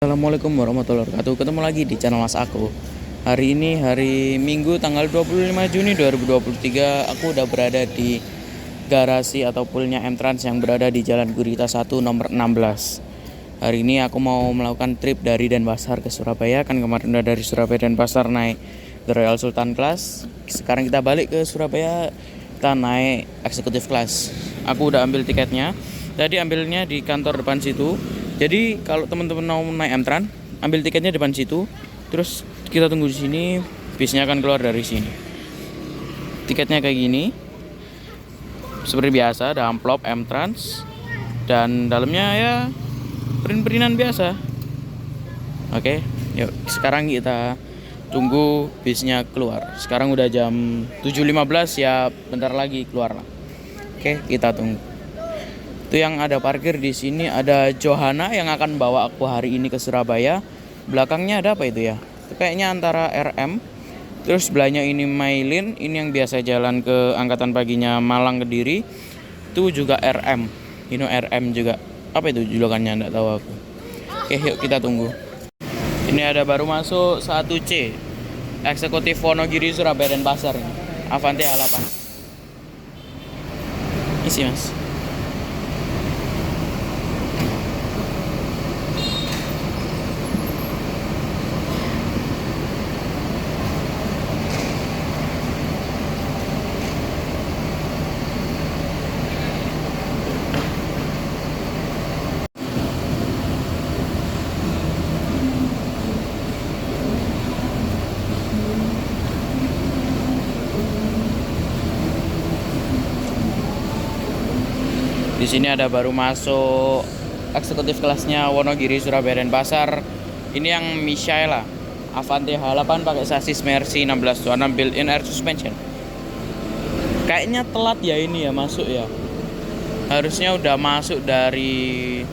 Assalamualaikum warahmatullahi wabarakatuh. Ketemu lagi di channel Mas aku. Hari ini hari Minggu tanggal 25 Juni 2023. Aku udah berada di garasi atau poolnya M-Trans yang berada di Jalan Gurita 1 nomor 16. Hari ini aku mau melakukan trip dari Denpasar ke Surabaya. Kan kemarin udah dari Surabaya Denpasar naik The Royal Sultan Class. Sekarang kita balik ke Surabaya, kita naik Executive Class. Aku udah ambil tiketnya. Tadi ambilnya di kantor depan situ. Jadi kalau teman-teman mau naik M-Tran, ambil tiketnya depan situ. Terus kita tunggu di sini, bisnya akan keluar dari sini. Tiketnya kayak gini. Seperti biasa, ada amplop M-Trans dan dalamnya ya print-printan biasa. Oke, yuk sekarang kita tunggu bisnya keluar. Sekarang udah jam 7.15 ya, bentar lagi keluar lah. Oke, kita tunggu. Itu yang ada parkir di sini ada Johana yang akan bawa aku hari ini ke Surabaya. Belakangnya ada apa itu ya? Itu kayaknya antara RM. Terus sebelahnya ini Mailin, ini yang biasa jalan ke angkatan paginya Malang Kediri. Itu juga RM. Ini RM juga. Apa itu julukannya? Enggak tahu aku. Oke, yuk kita tunggu. Ini ada baru masuk 1C. Eksekutif Wonogiri Surabaya Denpasar. Avante A8. Isi Mas. Di sini ada baru masuk eksekutif kelasnya Wonogiri Surabaya Denpasar. Ini yang Michaela Avante H8 pakai sasis Mercy 16 warna built-in air suspension. Kayaknya telat ya ini ya masuk ya. Harusnya udah masuk dari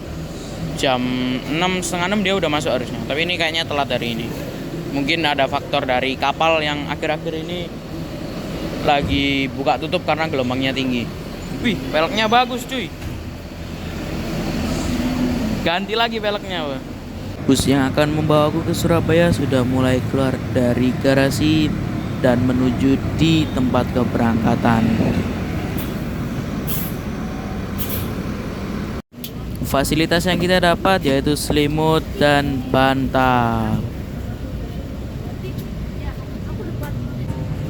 jam 6, setengah 6 dia udah masuk harusnya. Tapi ini kayaknya telat hari ini. Mungkin ada faktor dari kapal yang akhir-akhir ini lagi buka tutup karena gelombangnya tinggi. Wih, velgnya bagus cuy. Ganti lagi velgnya, Pak. Bus yang akan membawaku ke Surabaya sudah mulai keluar dari garasi dan menuju di tempat keberangkatan. Fasilitas yang kita dapat yaitu selimut dan bantal.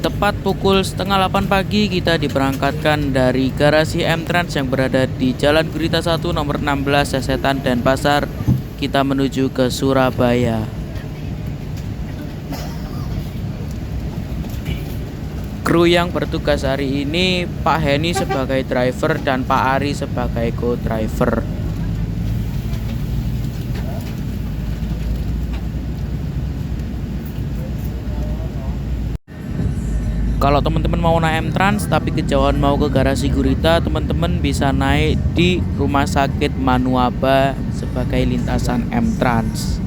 Tepat pukul 7:30 pagi kita diberangkatkan dari garasi M-Trans yang berada di Jalan Gurita 1 nomor 16 Sesetan Denpasar. Kita menuju ke Surabaya. Kru yang bertugas hari ini Pak Heni sebagai driver dan Pak Ari sebagai co-driver. Kalau teman-teman mau naik M-Trans tapi kejauhan mau ke garasi Gurita, teman-teman bisa naik di Rumah Sakit Manuaba sebagai lintasan M-Trans.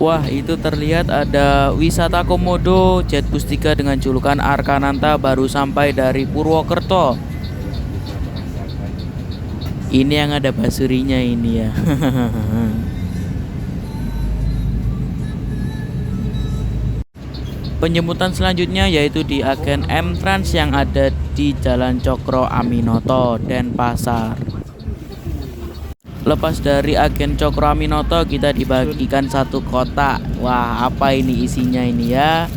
Wah, itu terlihat ada wisata komodo Jet Bus 3 dengan julukan Arkananta baru sampai dari Purwokerto. Ini yang ada basurinya ini ya. Penjemputan selanjutnya yaitu di agen M-Trans yang ada di Jalan Cokro Aminoto, Denpasar. Lepas dari agen Cokro Aminoto kita dibagikan satu kotak. Wah, apa ini isinya ini ya?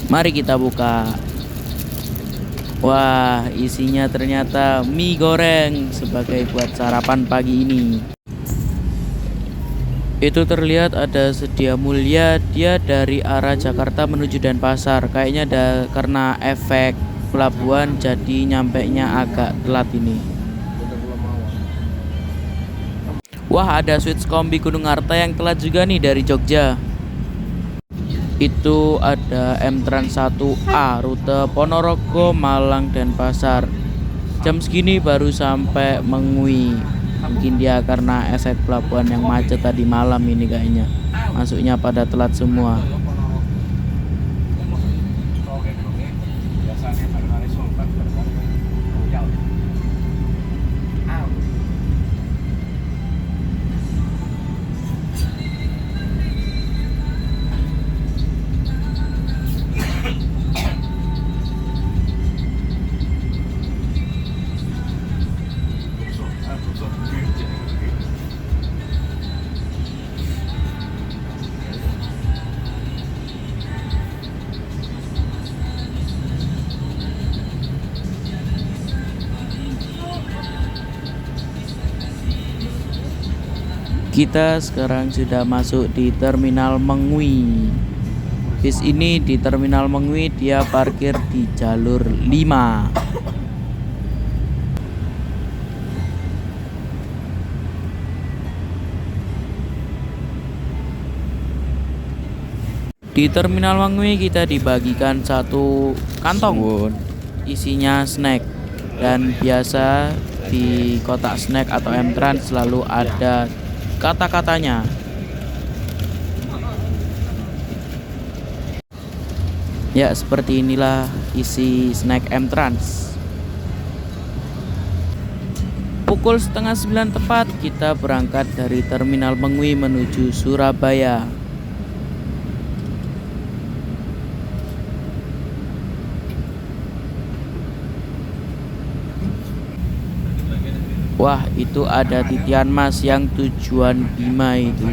Mari kita buka. Wah, isinya ternyata mie goreng sebagai buat sarapan pagi ini. Itu terlihat ada Sedia Mulia, dia dari arah Jakarta menuju Denpasar. Kayaknya karena efek pelabuhan jadi nyampenya agak telat ini. Wah, ada switch kombi Gunung Arta yang telat juga nih dari Jogja. Itu ada M-Trans 1A rute Ponorogo, Malang, Denpasar. Jam segini baru sampai Mengui. Mungkin dia karena efek pelabuhan yang macet tadi malam ini kayaknya. Masuknya pada telat semua. Kita sekarang sudah masuk di Terminal Mengwi. Bis ini di Terminal Mengwi dia parkir di jalur 5. Di Terminal Mengwi kita dibagikan satu kantong isinya snack, dan biasa di kotak snack atau M-Trans selalu ada kata-katanya. Ya, seperti inilah isi snack M-Trans. Pukul setengah 9 tepat kita berangkat dari Terminal Mengwi menuju Surabaya. Wah, itu ada titian Mas yang tujuan Bima itu.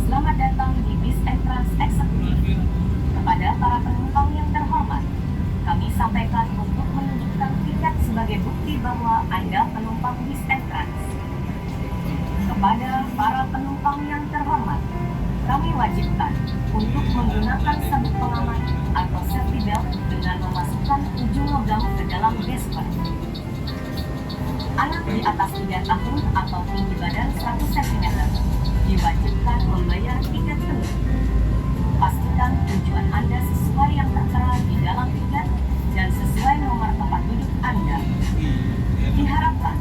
Selamat datang di bis M-Trans Eksekutif. Kepada para penumpang yang terhormat, kami sampaikan untuk menunjukkan tiket sebagai bukti bahwa Anda penumpang bis M-Trans. Kepada para penumpang yang terhormat, kami wajibkan untuk menggunakan sabuk pengaman atau safety belt dengan memasukkan ujung logam ke dalam dashboard. Anak di atas 3 tahun atau tinggi badan 100 cm diwajibkan membayar tiket penuh. Pastikan tujuan Anda sesuai yang tertera di dalam tiket dan sesuai nomor tempat duduk Anda. Diharapkan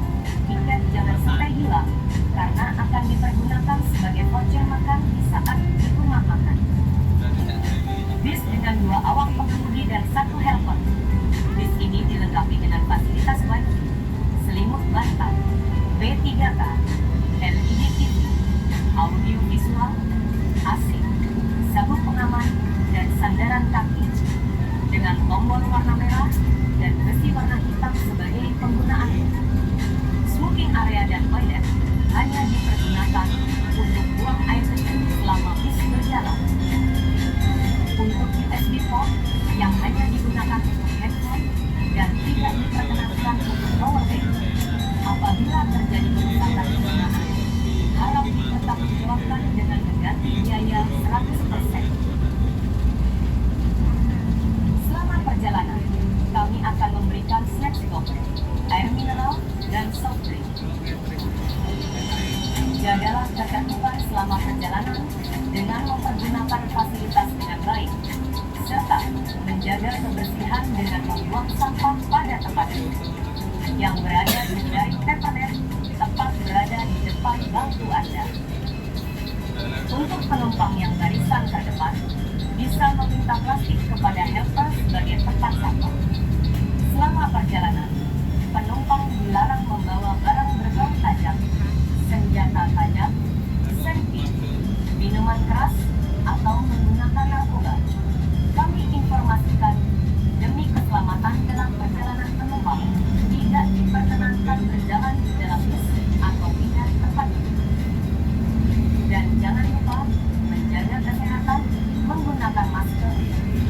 tiket jangan sampai hilang karena akan dipergunakan sebagai voucher makan di saat di rumah makan. Bis dengan 2 awak pengemudi dan 1 helper. Bis ini dilengkapi dengan fasilitas wifi, selimut bantal, P3K, LED TV, audio visual, AC, sabuk pengaman, dan sandaran kaki dengan tombol warna merah dan besi warna hitam sebagai penggunaan. Smoking area dan toilet hanya dipergunakan untuk buang air kecil selama bis berjalan. Untuk USB port yang hanya digunakan untuk handphone dan tidak diperkenankan untuk powerbank. Apabila terjadi kerusakan penggunaan, harap dipertanggungjawabkan dengan mengganti biaya 100%. Selama perjalanan, kami akan memberikan snack box, air mineral, dan soft drink. Jagalah ketertiban selama perjalanan dengan mempergunakan fasilitas dengan baik, serta menjaga kebersihan dengan membuang sampah pada tempatnya. Yang berada di kedai Peppermint tepat berada di depan bangku Anda. Untuk penumpang yang barisan terdepan, bisa meminta plastik kepada helper sebagai tempat sampah. Selama perjalanan, penumpang dilarang membawa barang berbau tajam, senjata tajam, senpi, minuman keras, atau menggunakan narkoba. Kami informasikan, demi keselamatan dalam perjalanan penumpang, tidak diperkenankan berjalan di dalam bus atau pindah tempat duduk. Dan jangan lupa menjaga kesehatan, menggunakan masker,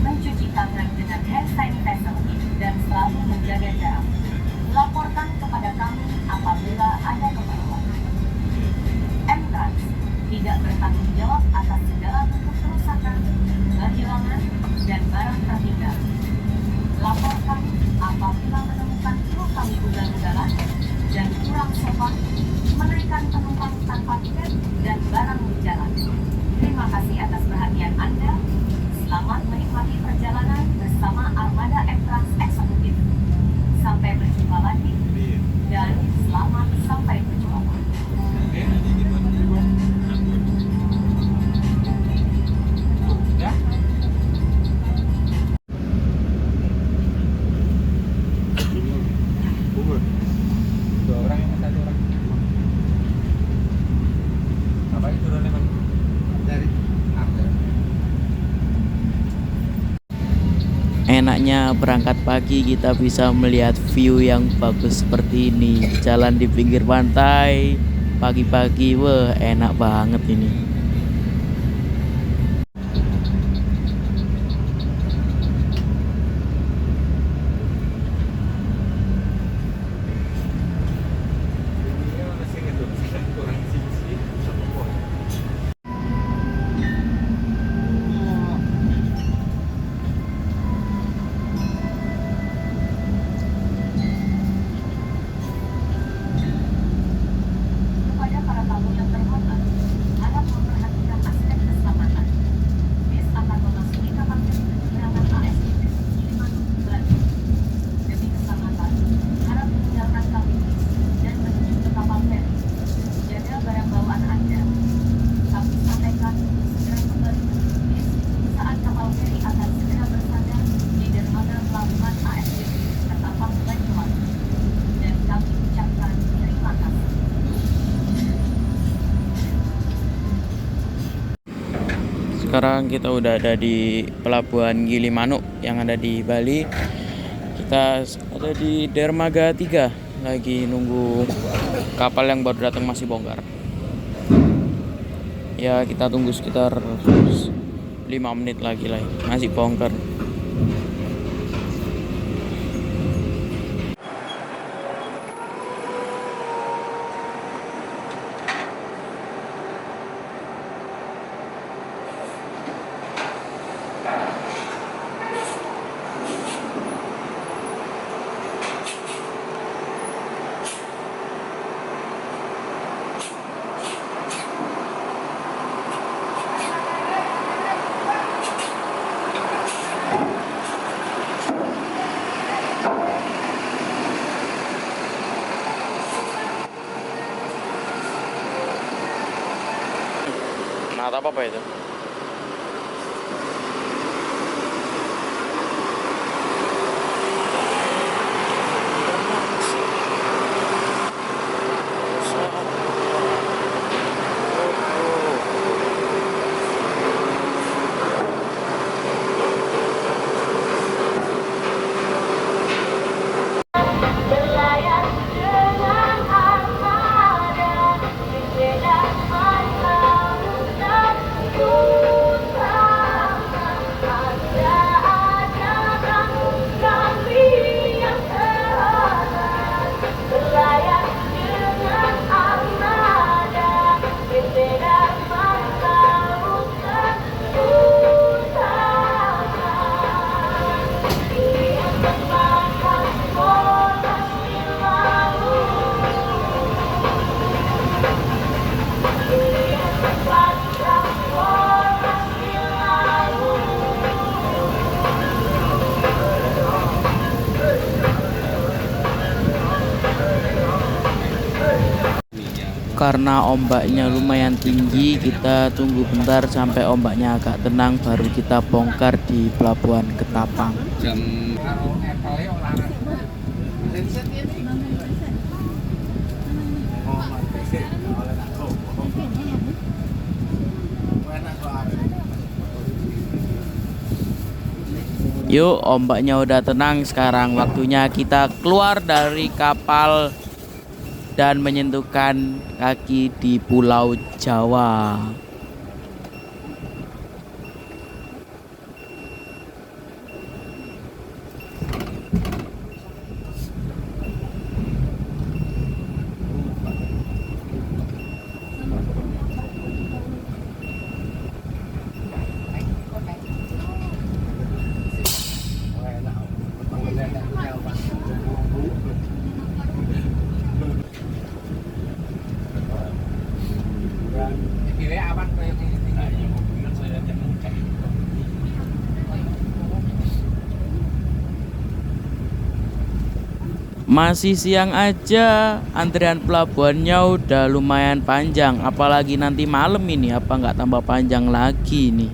mencuci tangan dengan hand sanitizer, dan selalu menjaga jarak. Laporkan kepada kami apabila ada keperluan. M-Trans tidak bertanggung jawab atas segala bentuk kerusakan, kehilangan, dan barang tertinggal. Laporkan apabila menemukan kru kami ugal-ugalan dan kurang sopan, menaikkan penumpang tanpa tiket dan barang di jalan. Terima kasih atas perhatian Anda. Selamat menikmati perjalanan bersama Armada M-Trans Eksekutif. Sampai berjumpa lagi dan selamat sampai tujuan. Enaknya berangkat pagi kita bisa melihat view yang bagus seperti ini. Jalan di pinggir pantai pagi-pagi, wah enak banget ini. Sekarang kita udah ada di Pelabuhan Gilimanuk yang ada di Bali. Kita ada di Dermaga 3, lagi nunggu kapal yang baru datang masih bongkar. Ya kita tunggu sekitar 5 menit lagi lah, masih bongkar. Nah, apa itu? Karena ombaknya lumayan tinggi, kita tunggu bentar sampai ombaknya agak tenang baru kita bongkar di Pelabuhan Ketapang. Yuk, ombaknya udah tenang, sekarang waktunya kita keluar dari kapal dan menyentuhkan kaki di Pulau Jawa. Masih siang aja, antrian pelabuhannya udah lumayan panjang. Apalagi nanti malam ini, apa nggak tambah panjang lagi nih?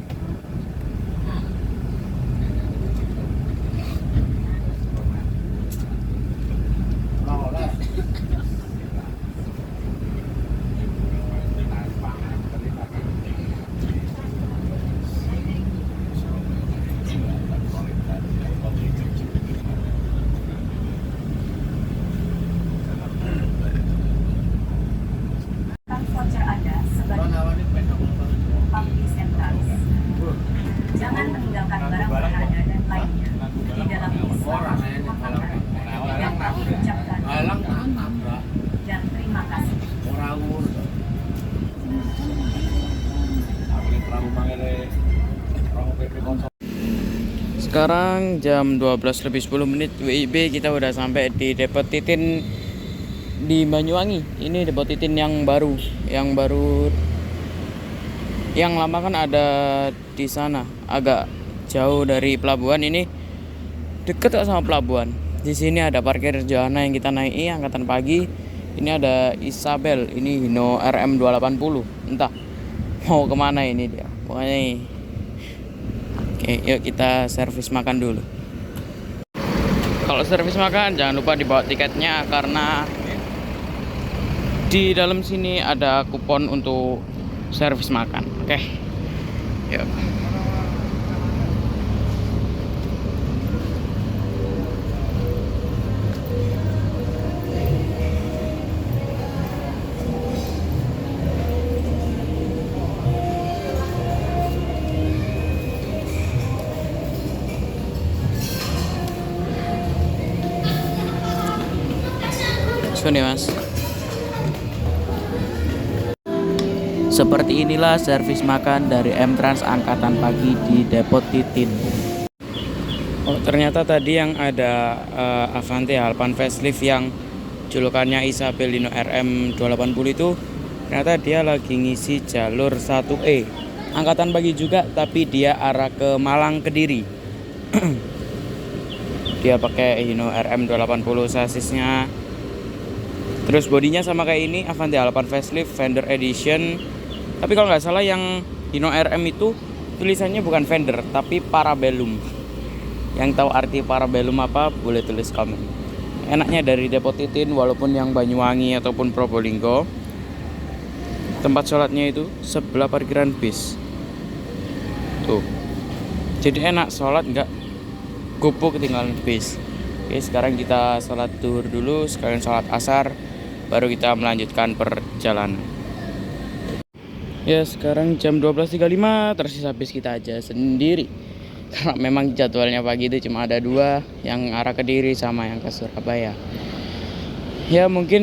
Voucher Anda sebagai penumpang di sentralis. Jangan meninggalkan barang berharga dan lainnya di dalam bis selama memakan. Dan kami ucapkan dan terima kasih. Sekarang jam 12:10 WIB, kita udah sampai di Depot Titin di Banyuwangi. Ini Depot Titin yang baru, yang lama kan ada di sana, agak jauh dari pelabuhan. Ini deket kok sama pelabuhan. Di sini ada parkir Johana yang kita naiki angkatan pagi. Ini ada Isabel, ini Hino RM 280. Entah mau kemana ini dia. Pokoknya ini. Oke, yuk kita servis makan dulu. Kalau servis makan jangan lupa dibawa tiketnya, karena di dalam sini ada kupon untuk servis makan. Oke. Yuk. Sini mas. Seperti inilah servis makan dari M-Trans angkatan pagi di Depot Titin. Oh ternyata tadi yang ada Avante Alpan facelift yang julukannya Isabellino RM 280 itu ternyata dia lagi ngisi jalur 1E angkatan pagi juga, tapi dia arah ke Malang Kediri. Dia pakai Hino RM 280 sasisnya. Terus bodinya sama kayak ini, Avante Alpan facelift Fender Edition. Tapi kalau nggak salah yang Hino RM itu tulisannya bukan Fender tapi Parabellum. Yang tahu arti Parabellum apa boleh tulis komen. Enaknya dari Depot Titin, walaupun yang Banyuwangi ataupun Probolinggo, tempat sholatnya itu sebelah parkiran bis. Tuh, jadi enak sholat nggak kupu ketinggalan bis. Oke, sekarang kita sholat duhur dulu, sekalian sholat asar, baru kita melanjutkan perjalanan. Ya sekarang jam 12.35, tersisa bis kita aja sendiri. Karena memang jadwalnya pagi itu cuma ada 2, yang arah Kediri sama yang ke Surabaya. Ya mungkin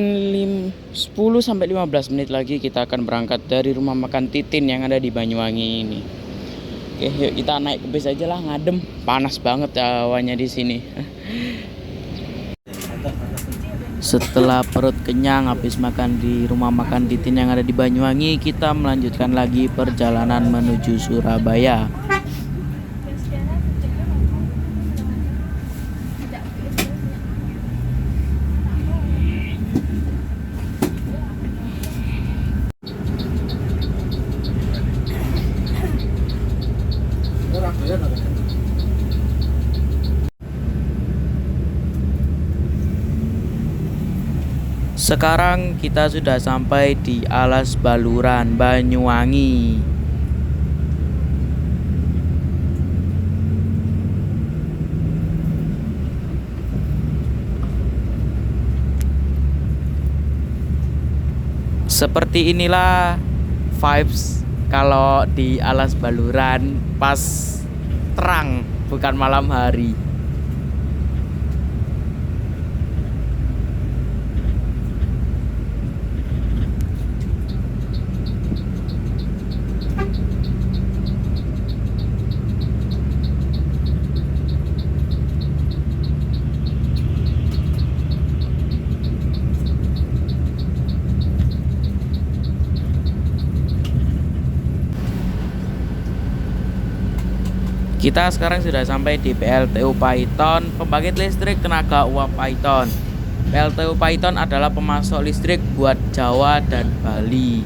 10-15 menit lagi kita akan berangkat dari rumah makan Titin yang ada di Banyuwangi ini. Oke, yuk kita naik ke bis aja lah, ngadem. Panas banget hawanya di sini. Setelah perut kenyang habis makan di rumah makan Titin yang ada di Banyuwangi, kita melanjutkan lagi perjalanan menuju Surabaya. Sekarang kita sudah sampai di Alas Baluran, Banyuwangi. Seperti inilah vibes kalau di Alas Baluran pas terang, bukan malam hari. Kita sekarang sudah sampai di PLTU Paiton, pembangkit listrik tenaga uap Paiton. PLTU Paiton adalah pemasok listrik buat Jawa dan Bali.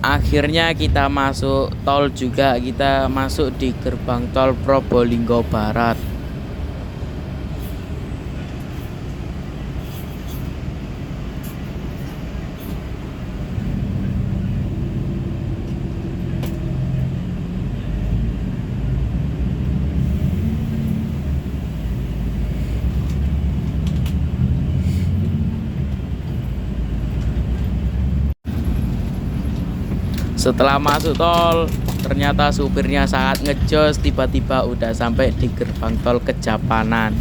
Akhirnya kita masuk tol juga, kita masuk di gerbang tol Probolinggo Barat. Setelah masuk tol, ternyata supirnya sangat ngejos, tiba-tiba udah sampai di gerbang tol Kejapanan.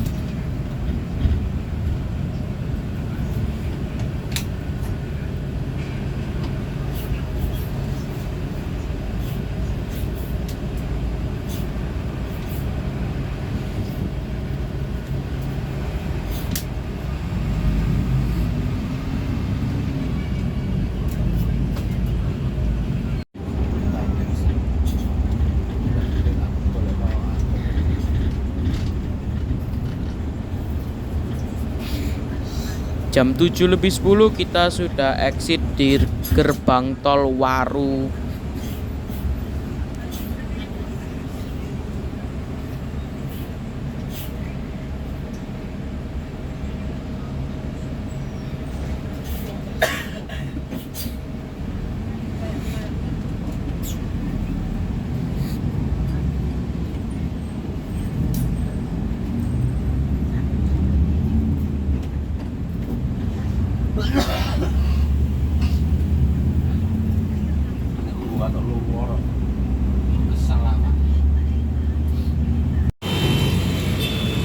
jam 7:10 kita sudah exit di gerbang tol Waru.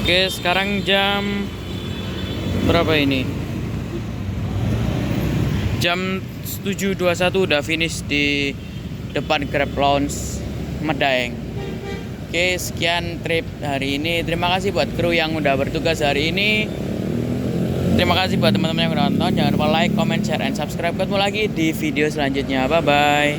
Oke, sekarang jam berapa ini? Jam 7:21 udah finish di depan Grab Lounge Medaeng. Oke, sekian trip hari ini. Terima kasih buat kru yang udah bertugas hari ini. Terima kasih buat teman-teman yang udah nonton. Jangan lupa like, comment, share, and subscribe. Ketemu lagi di video selanjutnya. Bye-bye.